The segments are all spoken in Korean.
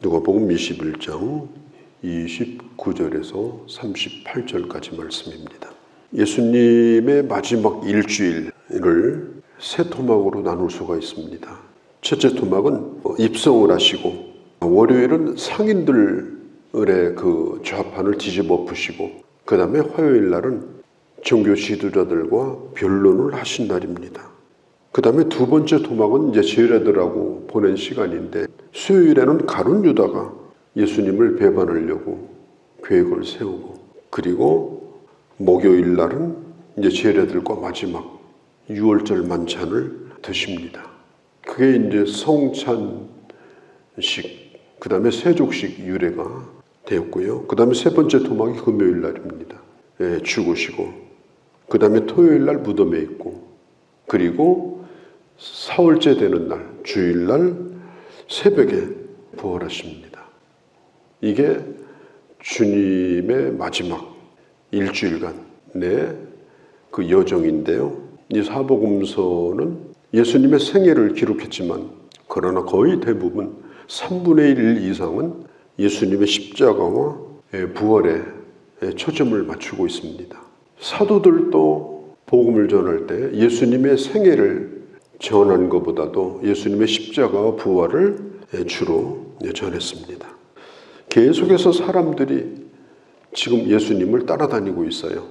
누가복음 21장 29절에서 38절까지 말씀입니다. 예수님의 마지막 일주일을 세 토막으로 나눌 수가 있습니다. 첫째 토막은 입성을 하시고, 월요일은 상인들의 그 좌판을 뒤집어 엎으시고, 그 다음에 화요일 날은 종교 지도자들과 변론을 하신 날입니다. 그 다음에 두 번째 토막은 이제 제자들하고 보낸 시간인데, 수요일에는 가룟 유다가 예수님을 배반하려고 계획을 세우고, 그리고 목요일 날은 이제 제자들과 마지막 유월절 만찬을 드십니다. 그게 이제 성찬식, 그 다음에 세족식 유래가 되었고요. 그 다음에 세 번째 토막이 금요일 날입니다. 죽으시고, 그 다음에 토요일 날 무덤에 있고, 그리고 사흘째 되는 날, 주일날 새벽에 부활하십니다. 이게 주님의 마지막 일주일간의 그 여정인데요. 이 사복음서는 예수님의 생애를 기록했지만, 그러나 거의 대부분 3분의 1 이상은 예수님의 십자가와 부활에 초점을 맞추고 있습니다. 사도들도 복음을 전할 때 예수님의 생애를 전한 것보다도 예수님의 십자가와 부활을 주로 전했습니다. 계속해서 사람들이 지금 예수님을 따라다니고 있어요.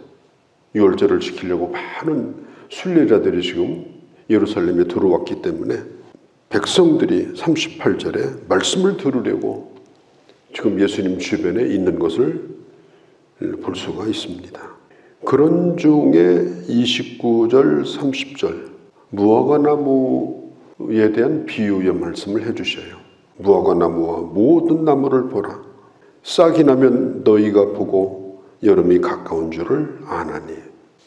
유월절을 지키려고 많은 순례자들이 지금 예루살렘에 들어왔기 때문에 백성들이 38절에 말씀을 들으려고 지금 예수님 주변에 있는 것을 볼 수가 있습니다. 그런 중에 29절, 30절 무화과나무에 대한 비유의 말씀을 해주셔요. 무화과나무와 모든 나무를 보라. 싹이 나면 너희가 보고 여름이 가까운 줄을 아나니.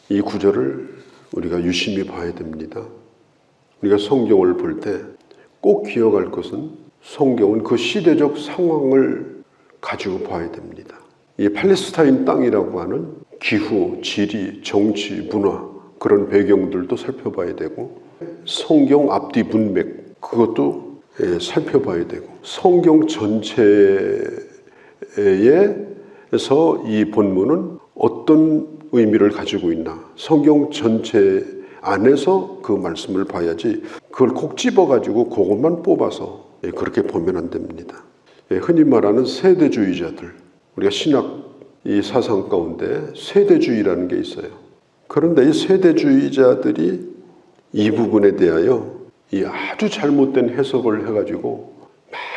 이 구절을 우리가 유심히 봐야 됩니다. 우리가 성경을 볼 때 꼭 기억할 것은, 성경은 그 시대적 상황을 가지고 봐야 됩니다. 이 팔레스타인 땅이라고 하는 기후, 지리, 정치, 문화, 그런 배경들도 살펴봐야 되고, 성경 앞뒤 문맥, 그것도 살펴봐야 되고, 성경 전체에서 이 본문은 어떤 의미를 가지고 있나, 성경 전체 안에서 그 말씀을 봐야지, 그걸 콕 집어가지고 그것만 뽑아서 그렇게 보면 안 됩니다. 흔히 말하는 세대주의자들, 우리가 신학 이 사상 가운데 세대주의라는 게 있어요. 그런데 이 세대주의자들이 이 부분에 대하여 이 아주 잘못된 해석을 해가지고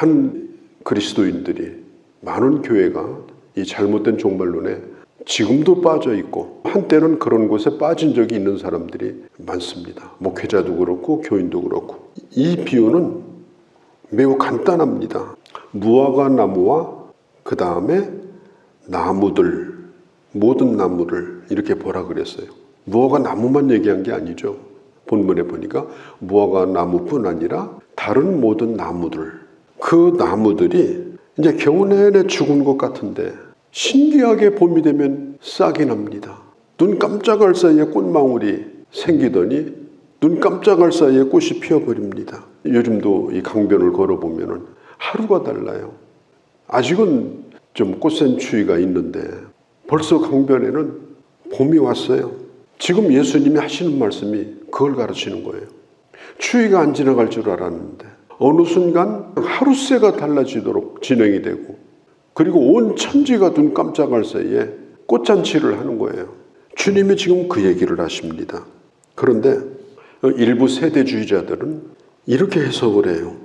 많은 그리스도인들이, 많은 교회가 이 잘못된 종말론에 지금도 빠져 있고, 한때는 그런 곳에 빠진 적이 있는 사람들이 많습니다. 목회자도 그렇고 교인도 그렇고. 이 비유는 매우 간단합니다. 무화과 나무와 그 다음에 나무들, 모든 나무를 이렇게 보라 그랬어요. 무화과 나무만 얘기한 게 아니죠. 본문에 보니까 무화과 나무뿐 아니라 다른 모든 나무들, 그 나무들이 이제 겨우 내내 죽은 것 같은데 신기하게 봄이 되면 싹이 납니다. 눈 깜짝할 사이에 꽃망울이 생기더니 눈 깜짝할 사이에 꽃이 피어버립니다. 요즘도 이 강변을 걸어보면 하루가 달라요. 아직은 좀 꽃샘 추위가 있는데 벌써 강변에는 봄이 왔어요. 지금 예수님이 하시는 말씀이 그걸 가르치는 거예요. 추위가 안 지나갈 줄 알았는데 어느 순간 하루새가 달라지도록 진행이 되고, 그리고 온 천지가 눈 깜짝할 사이에 꽃잔치를 하는 거예요. 주님이 지금 그 얘기를 하십니다. 그런데 일부 세대주의자들은 이렇게 해석을 해요.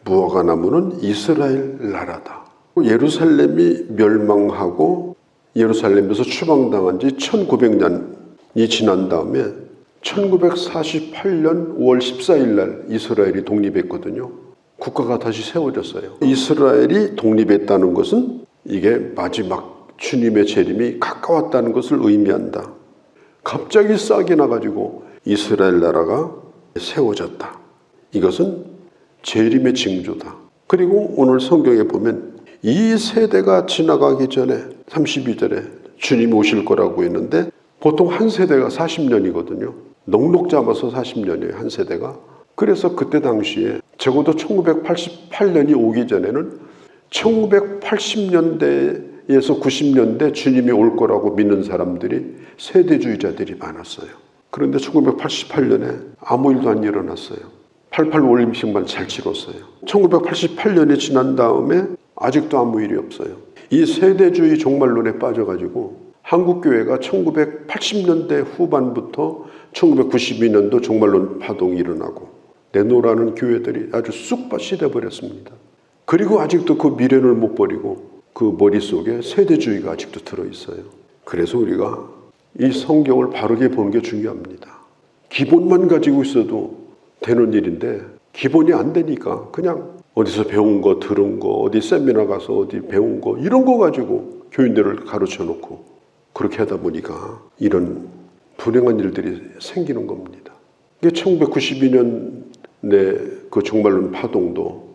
무화과 나무는 이스라엘 나라다. 예루살렘이 멸망하고 예루살렘에서 추방당한 지 1900년이 지난 다음에 1948년 5월 14일 날 이스라엘이 독립했거든요. 국가가 다시 세워졌어요. 이스라엘이 독립했다는 것은 이게 마지막 주님의 재림이 가까웠다는 것을 의미한다. 갑자기 싹이 나가지고 이스라엘 나라가 세워졌다. 이것은 재림의 징조다. 그리고 오늘 성경에 보면 이 세대가 지나가기 전에 32절에 주님이 오실 거라고 했는데, 보통 한 세대가 40년이거든요. 넉넉 잡아서 40년이에요, 한 세대가. 그래서 그때 당시에 적어도 1988년이 오기 전에는 1980년대에서 90년대 주님이 올 거라고 믿는 사람들이 세대주의자들이 많았어요. 그런데 1988년에 아무 일도 안 일어났어요. 88 올림픽만 잘 치렀어요. 1988년이 지난 다음에 아직도 아무 일이 없어요. 이 세대주의 종말론에 빠져가지고 한국교회가 1980년대 후반부터 1992년도 종말론 파동이 일어나고 내노라는 교회들이 아주 쑥 빠시돼버렸습니다. 그리고 아직도 그 미련을 못 버리고 그 머릿속에 세대주의가 아직도 들어있어요. 그래서 우리가 이 성경을 바르게 보는 게 중요합니다. 기본만 가지고 있어도 되는 일인데 기본이 안 되니까 그냥 어디서 배운 거, 들은 거, 어디 세미나 가서 어디 배운 거 이런 거 가지고 교인들을 가르쳐 놓고 그렇게 하다 보니까 이런 불행한 일들이 생기는 겁니다. 이게 1992년의 그 종말론 파동도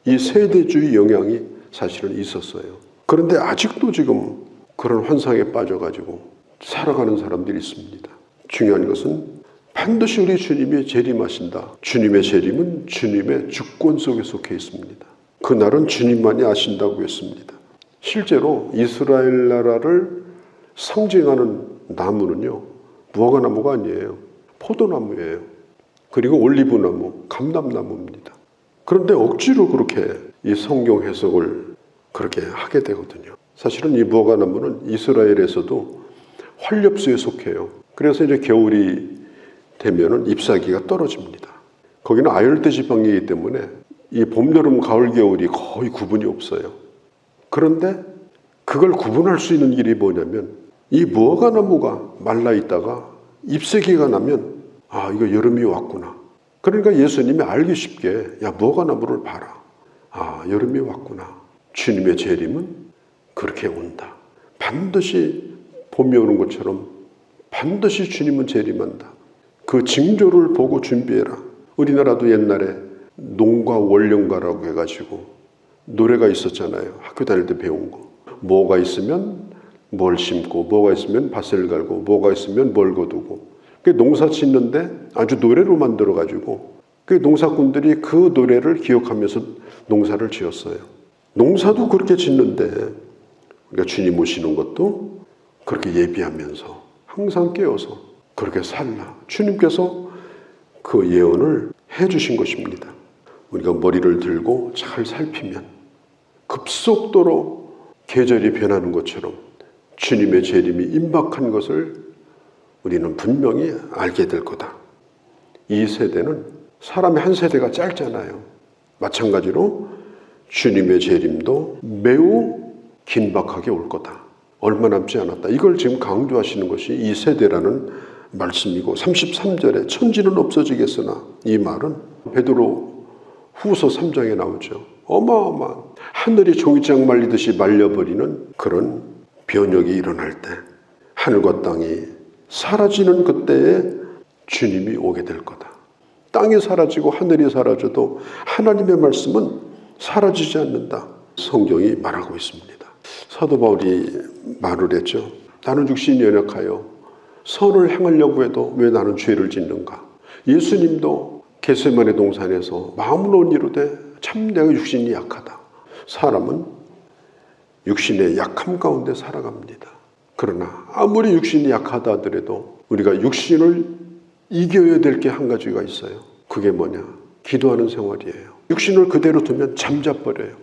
이 세대주의 영향이 사실은 있었어요. 그런데 아직도 지금 그런 환상에 빠져가지고 살아가는 사람들이 있습니다. 중요한 것은 반드시 우리 주님이 재림하신다. 주님의 재림은 주님의 주권 속에 속해 있습니다. 그날은 주님만이 아신다고 했습니다. 실제로 이스라엘 나라를 상징하는 나무는요, 무화과나무가 아니에요. 포도나무예요. 그리고 올리브나무, 감람나무입니다. 그런데 억지로 그렇게 이 성경 해석을 그렇게 하게 되거든요. 사실은 이 무화과나무는 이스라엘에서도 활렵수에 속해요. 그래서 이제 겨울이 되면은 잎사귀가 떨어집니다. 거기는 아열대 지방이기 때문에 이 봄, 여름, 가을, 겨울이 거의 구분이 없어요. 그런데 그걸 구분할 수 있는 일이 뭐냐면 이 무화과나무가 말라 있다가 잎사귀가 나면 아, 이거 여름이 왔구나. 그러니까 예수님이 알기 쉽게 야, 무화과나무를 봐라. 아, 여름이 왔구나. 주님의 재림은 그렇게 온다. 반드시 봄이 오는 것처럼 반드시 주님은 재림한다. 그 징조를 보고 준비해라. 우리나라도 옛날에 농가 원령가라고 해가지고 노래가 있었잖아요. 학교 다닐 때 배운 거. 뭐가 있으면 뭘 심고, 뭐가 있으면 밭을 갈고, 뭐가 있으면 뭘 거두고. 농사 짓는데 아주 노래로 만들어가지고 그 농사꾼들이 그 노래를 기억하면서 농사를 지었어요. 농사도 그렇게 짓는데 그러니까 주님 오시는 것도 그렇게 예비하면서 항상 깨어서 그렇게 살라. 주님께서 그 예언을 해주신 것입니다. 우리가 머리를 들고 잘 살피면 급속도로 계절이 변하는 것처럼 주님의 재림이 임박한 것을 우리는 분명히 알게 될 거다. 이 세대는 사람의 한 세대가 짧잖아요. 마찬가지로 주님의 재림도 매우 긴박하게 올 거다. 얼마 남지 않았다. 이걸 지금 강조하시는 것이 이 세대라는 말씀이고 33절에 천지는 없어지겠으나 이 말은 베드로 후서 3장에 나오죠. 어마어마한 하늘이 종이장 말리듯이 말려버리는 그런 변혁이 일어날 때 하늘과 땅이 사라지는 그때에 주님이 오게 될 거다. 땅이 사라지고 하늘이 사라져도 하나님의 말씀은 사라지지 않는다. 성경이 말하고 있습니다. 사도 바울이 말을 했죠. 나는 육신이 연약하여 선을 행하려고 해도 왜 나는 죄를 짓는가. 예수님도 겟세마네 동산에서 마음을 온 이루되 참 내가 육신이 약하다. 사람은 육신의 약함 가운데 살아갑니다. 그러나 아무리 육신이 약하다 하더라도 우리가 육신을 이겨야 될 게 한 가지가 있어요. 그게 뭐냐? 기도하는 생활이에요. 육신을 그대로 두면 잠자버려요.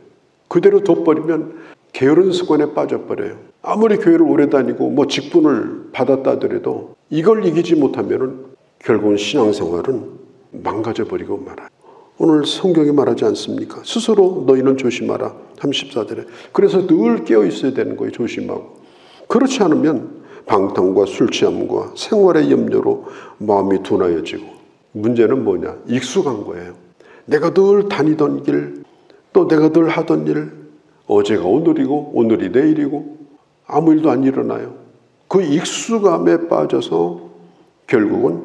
그대로 둬버리면 게으른 습관에 빠져버려요. 아무리 교회를 오래 다니고 직분을 받았다 하더라도 이걸 이기지 못하면 결국은 신앙생활은 망가져버리고 말아요. 오늘 성경이 말하지 않습니까? 스스로 너희는 조심하라. 34절에. 그래서 늘 깨어 있어야 되는 거예요. 조심하고. 그렇지 않으면 방탕과 술 취함과 생활의 염려로 마음이 둔하여지고 문제는 뭐냐? 익숙한 거예요. 내가 늘 다니던 길, 또 내가 늘 하던 일, 어제가 오늘이고 오늘이 내일이고 아무 일도 안 일어나요. 그 익숙함에 빠져서 결국은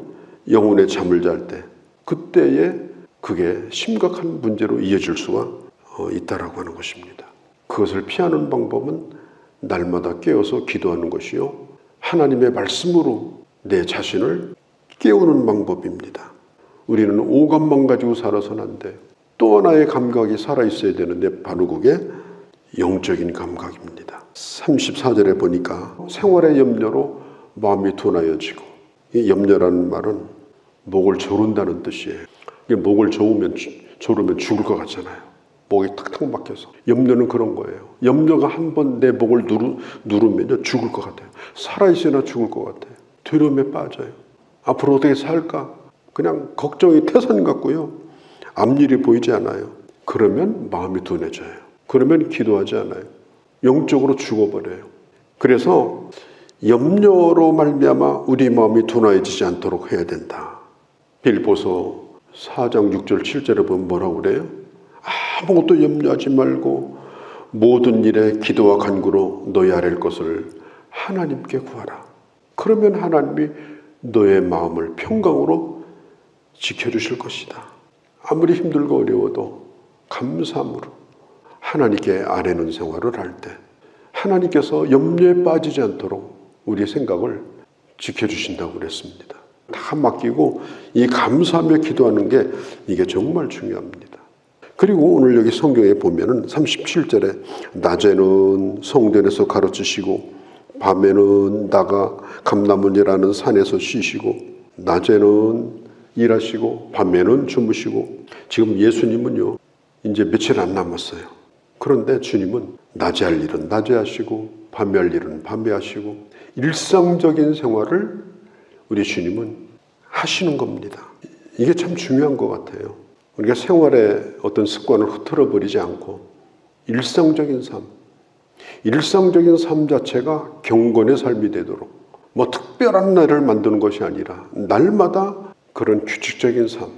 영혼의 잠을 잘 때 그때에 그게 심각한 문제로 이어질 수가 있다라고 하는 것입니다. 그것을 피하는 방법은 날마다 깨어서 기도하는 것이요. 하나님의 말씀으로 내 자신을 깨우는 방법입니다. 우리는 오감만 가지고 살아서는 안 돼요. 또 하나의 감각이 살아있어야 되는데 바로 그게 영적인 감각입니다. 34절에 보니까 생활의 염려로 마음이 둔하여지고, 이 염려라는 말은 목을 조른다는 뜻이에요. 목을 조르면 죽을 것 같잖아요. 목이 탁탁 막혀서. 염려는 그런 거예요. 염려가 한번 내 목을 누르면 죽을 것 같아요. 살아있으나 죽을 것 같아요. 두려움에 빠져요. 앞으로 어떻게 살까? 그냥 걱정이 태산 같고요. 앞일이 보이지 않아요. 그러면 마음이 둔해져요. 그러면 기도하지 않아요. 영적으로 죽어버려요. 그래서 염려로 말미암아 우리 마음이 둔해지지 않도록 해야 된다. 빌보서 4장 6절 7절에 보면 뭐라고 그래요? 아무것도 염려하지 말고 모든 일에 기도와 간구로 너희 아랠 것을 하나님께 구하라. 그러면 하나님이 너의 마음을 평강으로 지켜주실 것이다. 아무리 힘들고 어려워도 감사함으로 하나님께 아뢰는 생활을 할 때 하나님께서 염려에 빠지지 않도록 우리의 생각을 지켜주신다고 그랬습니다. 다 맡기고 이 감사하며 기도하는 게 이게 정말 중요합니다. 그리고 오늘 여기 성경에 보면은 37절에 낮에는 성전에서 가르치시고 밤에는 나가 감람원이라는 산에서 쉬시고 낮에는 일하시고 밤에는 주무시고. 지금 예수님은요 이제 며칠 안 남았어요. 그런데 주님은 낮에 할 일은 낮에 하시고 밤에 할 일은 밤에 하시고 일상적인 생활을 우리 주님은 하시는 겁니다. 이게 참 중요한 것 같아요. 우리가 생활의 어떤 습관을 흐트러 버리지 않고 일상적인 삶 자체가 경건의 삶이 되도록 뭐 특별한 날을 만드는 것이 아니라 날마다 그런 규칙적인 삶,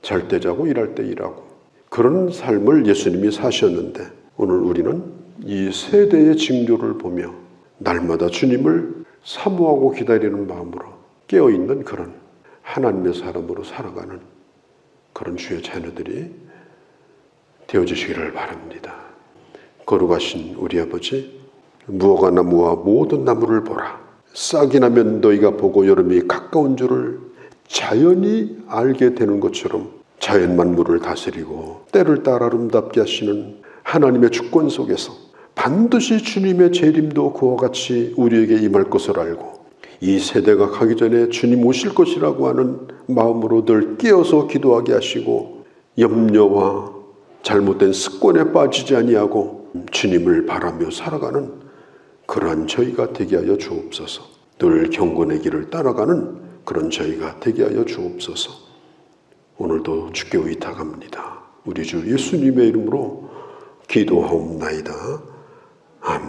잘 때 자고 일할 때 일하고 그런 삶을 예수님이 사셨는데 오늘 우리는 이 세대의 징조를 보며 날마다 주님을 사모하고 기다리는 마음으로 깨어있는 그런 하나님의 사람으로 살아가는 그런 주의 자녀들이 되어주시기를 바랍니다. 거룩하신 우리 아버지, 무화과 나무와 모든 나무를 보라. 싹이 나면 너희가 보고 여름이 가까운 줄을 자연이 알게 되는 것처럼 자연 만물을 다스리고 때를 따라 아름답게 하시는 하나님의 주권 속에서 반드시 주님의 재림도 그와 같이 우리에게 임할 것을 알고 이 세대가 가기 전에 주님 오실 것이라고 하는 마음으로 늘 깨어서 기도하게 하시고 염려와 잘못된 습관에 빠지지 아니하고 주님을 바라며 살아가는 그러한 저희가 되게 하여 주옵소서. 늘 경건의 길을 따라가는 그런 저희가 되게 하여 주옵소서. 오늘도 주께 의탁합니다. 우리 주 예수님의 이름으로 기도하옵나이다. 아멘.